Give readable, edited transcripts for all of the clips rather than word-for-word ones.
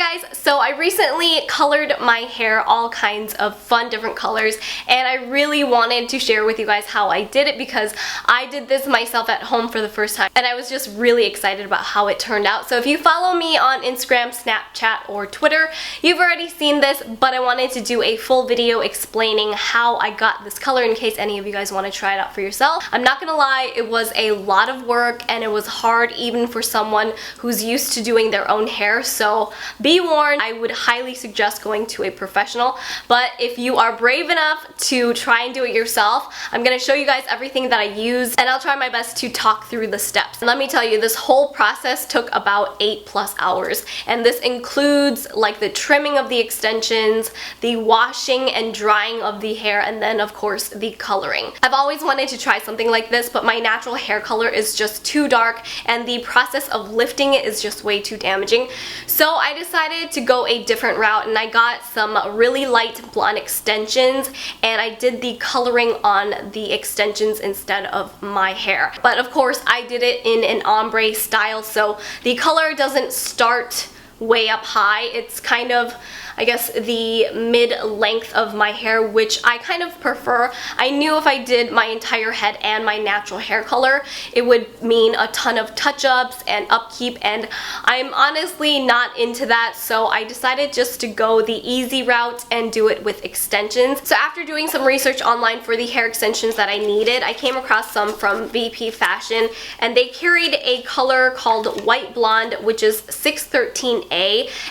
guys, so I recently colored my hair all kinds of fun different colors, and I really wanted to share with you guys how I did it because I did this myself at home for the first time and I was just really excited about how it turned out. So if you follow me on Instagram, Snapchat, or Twitter, you've already seen this, but I wanted to do a full video explaining how I got this color in case any of you guys want to try it out for yourself. I'm not gonna lie, it was a lot of work and it was hard even for someone who's used to doing their own hair, so be warned, I would highly suggest going to a professional. But if you are brave enough to try and do it yourself, I'm going to show you guys everything that I use and I'll try my best to talk through the steps. And let me tell you, this whole process took about 8+ hours, and this includes like the trimming of the extensions, the washing and drying of the hair, and then of course the coloring. I've always wanted to try something like this, but my natural hair color is just too dark and the process of lifting it is just way too damaging. So I decided to go a different route and I got some really light blonde extensions and I did the coloring on the extensions instead of my hair. But of course I did it in an ombre style, so the color doesn't start way up high. It's kind of, I guess, the mid-length of my hair, which I kind of prefer. I knew if I did my entire head and my natural hair color, it would mean a ton of touch-ups and upkeep, and I'm honestly not into that, so I decided just to go the easy route and do it with extensions. So after doing some research online for the hair extensions that I needed, I came across some from VPFashion, and they carried a color called White Blonde, which is 613A,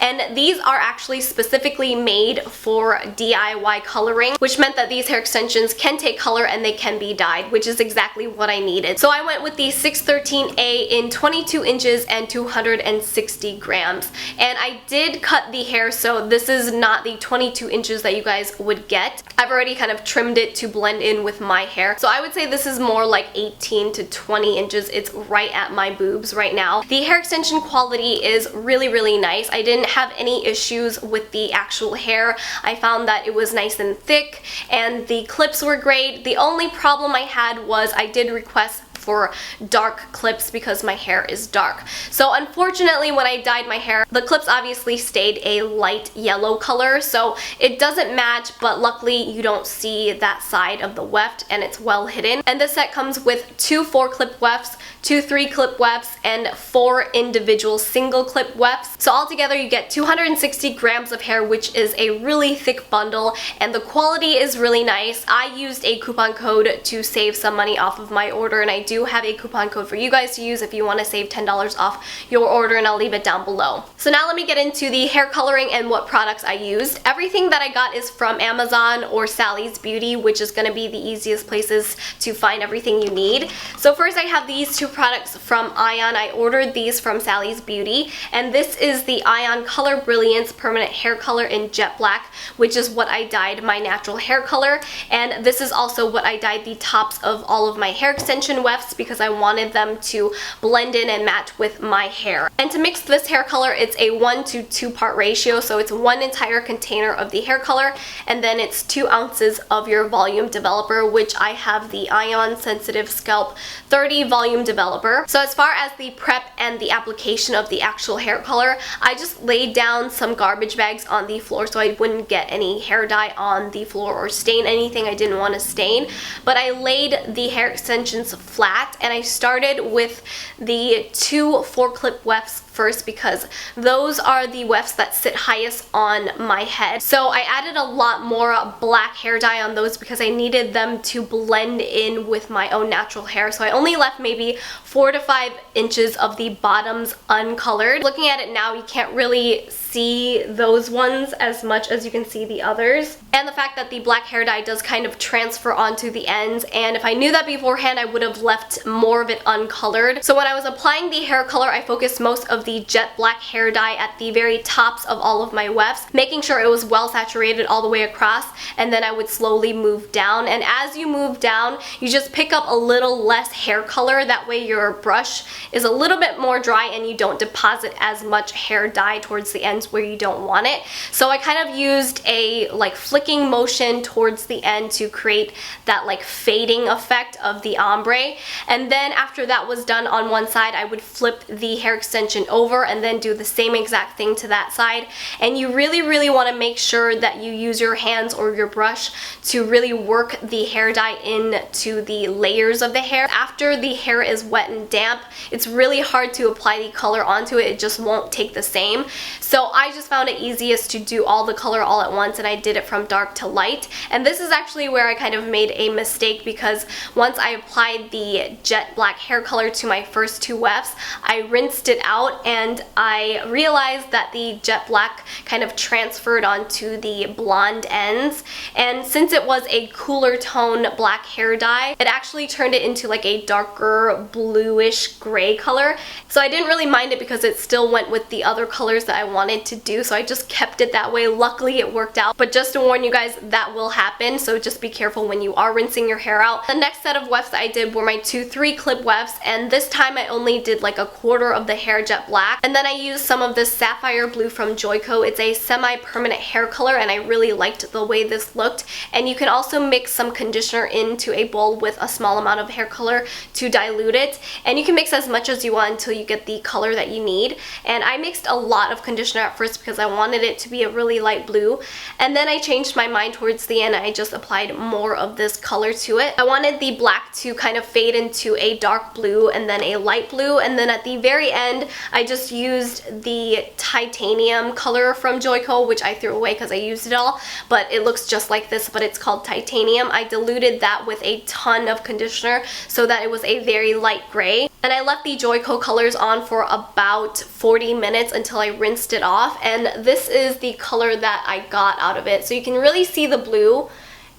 and these are actually specifically made for DIY coloring, which meant that these hair extensions can take color and they can be dyed, which is exactly what I needed. So I went with the 613A in 22 inches and 260 grams. And I did cut the hair, so this is not the 22 inches that you guys would get. I've already kind of trimmed it to blend in with my hair. So I would say this is more like 18 to 20 inches. It's right at my boobs right now. The hair extension quality is really, really nice. I didn't have any issues with the actual hair. I found that it was nice and thick and the clips were great. The only problem I had was I did request for dark clips because my hair is dark. So unfortunately when I dyed my hair, the clips obviously stayed a light yellow color, so it doesn't match, but luckily you don't see that side of the weft and it's well hidden. And this set comes with 2 4-clip wefts, 2 3-clip wefts, and 4 individual single clip wefts. So altogether you get 260 grams of hair, which is a really thick bundle, and the quality is really nice. I used a coupon code to save some money off of my order, and I do have a coupon code for you guys to use if you want to save $10 off your order, and I'll leave it down below. So now let me get into the hair coloring and what products I used. Everything that I got is from Amazon or Sally's Beauty, which is going to be the easiest places to find everything you need. So first I have these 2 products from Ion. I ordered these from Sally's Beauty, and this is the Ion Color Brilliance Permanent Hair Color in Jet Black, which is what I dyed my natural hair color, and this is also what I dyed the tops of all of my hair extension wefts because I wanted them to blend in and match with my hair. And to mix this hair color, it's a 1 to 2 part ratio, so it's 1 entire container of the hair color and then it's 2 ounces of your volume developer, which I have the Ion Sensitive Scalp 30 volume developer. So as far as the prep and the application of the actual hair color, I just laid down some garbage bags on the floor so I wouldn't get any hair dye on the floor or stain anything I didn't want to stain. But I laid the hair extensions flat and I started with the 2 4-clip wefts first because those are the wefts that sit highest on my head. So I added a lot more black hair dye on those because I needed them to blend in with my own natural hair. So I only left maybe 4 to 5 inches of the bottoms uncolored. Looking at it now, you can't really see those ones as much as you can see the others. And the fact that the black hair dye does kind of transfer onto the ends, and if I knew that beforehand, I would have left more of it uncolored. So when I was applying the hair color, I focused most of the jet black hair dye at the very tops of all of my wefts, making sure it was well saturated all the way across, and then I would slowly move down. And as you move down, you just pick up a little less hair color. That way your brush is a little bit more dry and you don't deposit as much hair dye towards the ends where you don't want it. So I kind of used a like flicking motion towards the end to create that like fading effect of the ombre. And then after that was done on one side, I would flip the hair extension over and then do the same exact thing to that side. And you really want to make sure that you use your hands or your brush to really work the hair dye into the layers of the hair. After the hair is wet and damp, it's really hard to apply the color onto it. It just won't take the same. So I just found it easiest to do all the color all at once, and I did it from dark to light. And this is actually where I kind of made a mistake, because once I applied the jet black hair color to my first 2 wefts, I rinsed it out and I realized that the jet black kind of transferred onto the blonde ends. And since it was a cooler tone black hair dye, it actually turned it into like a darker bluish gray color. So I didn't really mind it because it still went with the other colors that I wanted to do, so I just kept it that way. Luckily it worked out, but just to warn you guys, that will happen, so just be careful when you are rinsing your hair out. The next set of wefts that I did were my 2 3-clip wefts, and this time I only did like a quarter of the hair jet black, and then I used some of this Sapphire Blue from Joyco. It's a semi-permanent hair color, and I really liked the way this looked. And you can also mix some conditioner into a bowl with a small amount of hair color to dilute it, and you can mix as much as you want until you get the color that you need. And I mixed a lot of conditioner at first because I wanted it to be a really light blue, and then I changed my mind towards the end. I just applied more of this color to it. I wanted the black to kind of fade into a dark blue and then a light blue, and then at the very end I just used the titanium color from Joyco, which I threw away because I used it all, but it looks just like this, but it's called titanium. I diluted that with a ton of conditioner so that it was a very light gray, and I left the Joyco colors on for about 40 minutes until I rinsed it off, and this is the color that I got out of it. So you can really see the blue,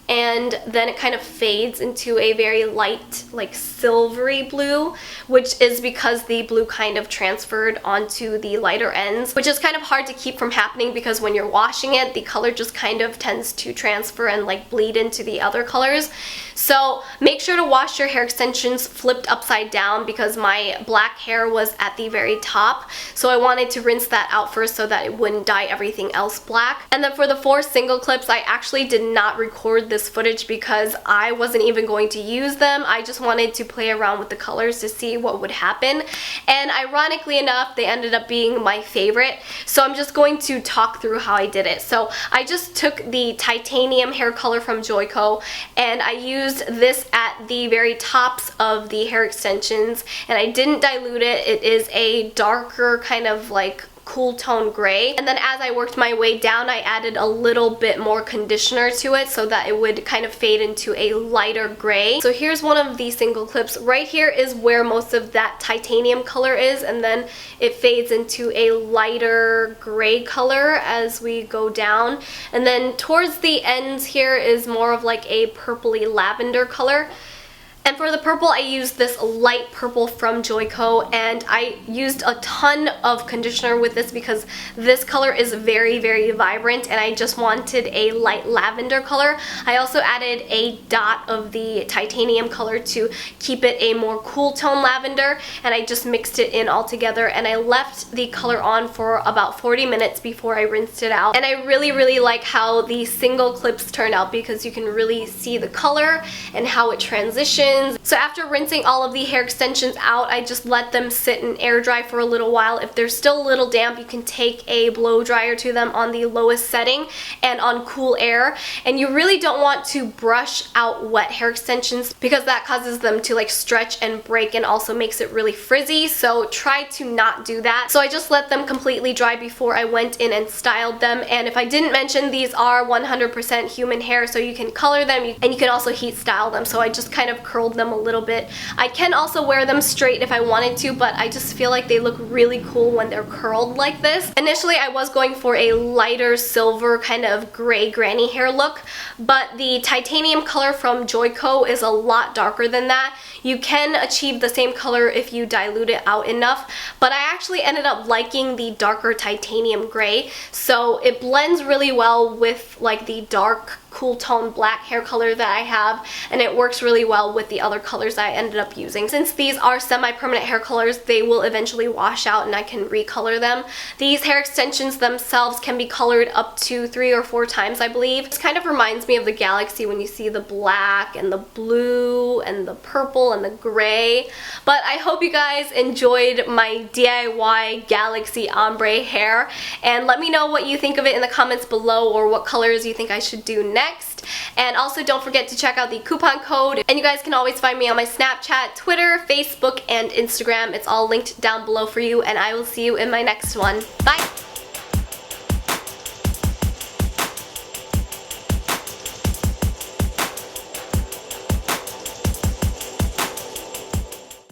and then it kind of fades into a very light, like silvery blue, which is because the blue kind of transferred onto the lighter ends, which is kind of hard to keep from happening because when you're washing it, the color just kind of tends to transfer and like bleed into the other colors. So make sure to wash your hair extensions flipped upside down, because my black hair was at the very top, so I wanted to rinse that out first so that it wouldn't dye everything else black. And then for the 4 single clips, I actually did not record this footage because I wasn't even going to use them. I just wanted to play around with the colors to see what would happen, and ironically enough, they ended up being my favorite. So I'm just going to talk through how I did it. So I just took the titanium hair color from Joyco, and I used this at the very tops of the hair extensions, and I didn't dilute it. It is a darker kind of like cool tone gray, and then as I worked my way down, I added a little bit more conditioner to it so that it would kind of fade into a lighter gray. So here's one of the single clips. Right here is where most of that titanium color is, and then it fades into a lighter gray color as we go down, and then towards the ends here is more of like a purpley lavender color. And for the purple, I used this light purple from Joyco, and I used a ton of conditioner with this because this color is very vibrant, and I just wanted a light lavender color. I also added a dot of the titanium color to keep it a more cool tone lavender, and I just mixed it in all together, and I left the color on for about 40 minutes before I rinsed it out. And I really like how the single clips turned out because you can really see the color and how it transitions. So after rinsing all of the hair extensions out, I just let them sit and air dry for a little while. If they're still a little damp, you can take a blow dryer to them on the lowest setting and on cool air. And you really don't want to brush out wet hair extensions because that causes them to like stretch and break and also makes it really frizzy. So try to not do that. So I just let them completely dry before I went in and styled them. And if I didn't mention, these are 100% human hair, so you can color them and you can also heat style them. So I just kind of curled them a little bit. I can also wear them straight if I wanted to, but I just feel like they look really cool when they're curled like this. Initially, I was going for a lighter silver kind of gray granny hair look, but the titanium color from Joyco is a lot darker than that. You can achieve the same color if you dilute it out enough, but I actually ended up liking the darker titanium gray, so it blends really well with like the dark cool tone black hair color that I have, and it works really well with the other colors that I ended up using. Since these are semi-permanent hair colors, they will eventually wash out and I can recolor them. These hair extensions themselves can be colored up to 3 or 4 times, I believe. This kind of reminds me of the galaxy when you see the black and the blue and the purple and the gray. But I hope you guys enjoyed my DIY Galaxy Ombre hair, and let me know what you think of it in the comments below, or what colors you think I should do next. And also don't forget to check out the coupon code, and you guys can always find me on my Snapchat, Twitter, Facebook, and Instagram. It's all linked down below for you, and I will see you in my next one. Bye!